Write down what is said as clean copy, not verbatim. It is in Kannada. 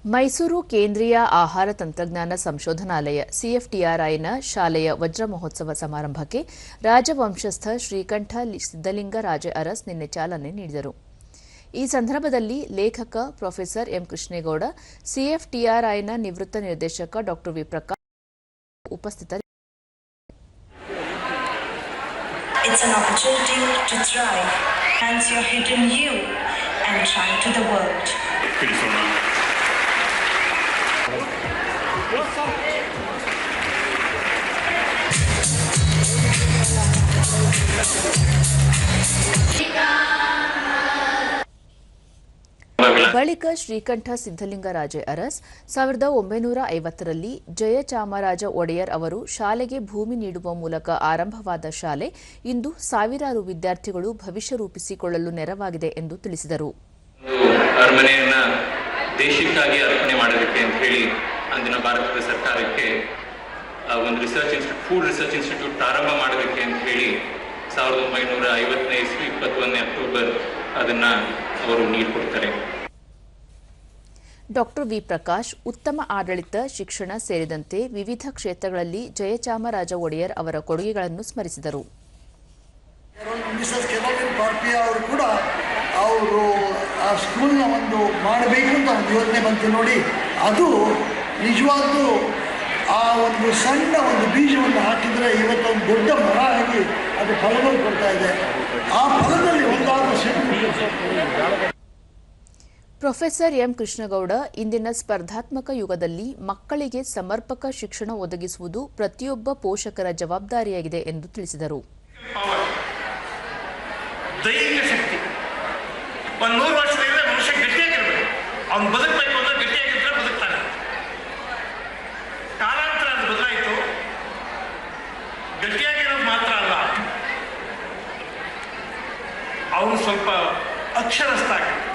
ಮೈಸೂರು ಕೇಂದ್ರೀಯ ಆಹಾರ ತಂತ್ರಜ್ಞಾನ ಸಂಶೋಧನಾಲಯ ಸಿಎಫ್ಟಿಆರ್ಐನ ಶಾಲೆಯ ವಜ್ರ ಮಹೋತ್ಸವ ಸಮಾರಂಭಕ್ಕೆ ರಾಜವಂಶಸ್ಥ ಶ್ರೀಕಂಠ ಸಿದ್ದಲಿಂಗರಾಜ ಅರಸ್ ನಿನ್ನೆ ಚಾಲನೆ ನೀಡಿದರು. ಈ ಸಂದರ್ಭದಲ್ಲಿ ಲೇಖಕ ಪ್ರೊಫೆಸರ್ ಎಂ ಕೃಷ್ಣೇಗೌಡ, ಸಿಎಫ್ಟಿಆರ್ಐನ ನಿವೃತ್ತ ನಿರ್ದೇಶಕ ಡಾ ವಿ ಪ್ರಕಾಶ್ ಉಪಸ್ಥಿತರಿದ್ದರು. It's an opportunity to thrive, enhance your hidden you, and shine to the world. ಬಳಿಕ ಶ್ರೀಕಂಠ ಸಿದ್ದಲಿಂಗರಾಜೆ ಅರಸ್ 1950ರಲ್ಲಿ ಜಯಚಾಮರಾಜ ಒಡೆಯರ್ ಅವರು ಶಾಲೆಗೆ ಭೂಮಿ ನೀಡುವ ಮೂಲಕ ಆರಂಭವಾದ ಶಾಲೆ ಇಂದು ಸಾವಿರಾರು ವಿದ್ಯಾರ್ಥಿಗಳು ಭವಿಷ್ಯ ರೂಪಿಸಿಕೊಳ್ಳಲು ನೆರವಾಗಿದೆ ಎಂದು ತಿಳಿಸಿದರು. ಅರಮನೆಯನ್ನ ದೇಶಕ್ಕಾಗಿ ಅರ್ಪಣೆ ಮಾಡೋದಕ್ಕೆ ಅಂತ ಹೇಳಿ ಅಂದಿನ ಭಾರತದ ಸರ್ಕಾರಕ್ಕೆ ಒಂದು ಫುಡ್ ರಿಸರ್ಚ್ ಇನ್ಸ್ಟಿಟ್ಯೂಟ್ ಪ್ರಾರಂಭ ಮಾಡೋದಕ್ಕೆ ಅಂತ ಹೇಳಿ 1950ನೇ ಇಸ್ವಿ 21ನೇ ಅಕ್ಟೋಬರ್ ಅದನ್ನ ಅವರು ನೀಡಿಕೊಡ್ತಾರೆ. ಡಾ ವಿ ಪ್ರಕಾಶ್ ಉತ್ತಮ ಆಡಳಿತ, ಶಿಕ್ಷಣ ಸೇರಿದಂತೆ ವಿವಿಧ ಕ್ಷೇತ್ರಗಳಲ್ಲಿ ಜಯಚಾಮರಾಜ ಒಡೆಯರ್ ಅವರ ಕೊಡುಗೆಗಳನ್ನು ಸ್ಮರಿಸಿದರು. ಅವರು ಕೂಡ ಅವರು ಆ ಸ್ಕೂಲ್ನ ಒಂದು ಮಾಡಬೇಕು ಅಂತ ಒಂದು ಯೋಚನೆ ಬಂತು ನೋಡಿ, ಅದು ನಿಜವಾಗ್ಲೂ ಆ ಒಂದು ಸಣ್ಣ ಒಂದು ಬೀಜವನ್ನು ಹಾಕಿದರೆ ಇವತ್ತು ಒಂದು ದೊಡ್ಡ ಮರ ಆಗಿ ಅದು ಫಲವನ್ನು ಕೊಡ್ತಾ ಇದೆ. ಆ ಫಲದಲ್ಲಿ ಒಂದಾದ ಪ್ರೊಫೆಸರ್ ಎಂ ಕೃಷ್ಣಗೌಡ, ಇಂದಿನ ಸ್ಪರ್ಧಾತ್ಮಕ ಯುಗದಲ್ಲಿ ಮಕ್ಕಳಿಗೆ ಸಮರ್ಪಕ ಶಿಕ್ಷಣ ಒದಗಿಸುವುದು ಪ್ರತಿಯೊಬ್ಬ ಪೋಷಕರ ಜವಾಬ್ದಾರಿಯಾಗಿದೆ ಎಂದು ತಿಳಿಸಿದರು. ದೈಹಿಕ ಶಕ್ತಿ ಒಂದು 100 ವರ್ಷದಿಂದ ಮನುಷ್ಯ ಗಟ್ಟಿಯಾಗಿರ್ಬೇಕು. ಅವ್ನು ಬದುಕಬೇಕು ಅಂದ್ರೆ ಗಟ್ಟಿಯಾಗಿದ್ರೆ ಬದುಕ್ತಾನೆ. ಕಾಲಾಂತರ ಅದು ಬದಲಾಯಿತು. ಗಟ್ಟಿಯಾಗಿರೋದು ಮಾತ್ರ ಅಲ್ಲ, ಅವನು ಸ್ವಲ್ಪ ಅಕ್ಷರಸ್ಥ ಆಗಿದೆ.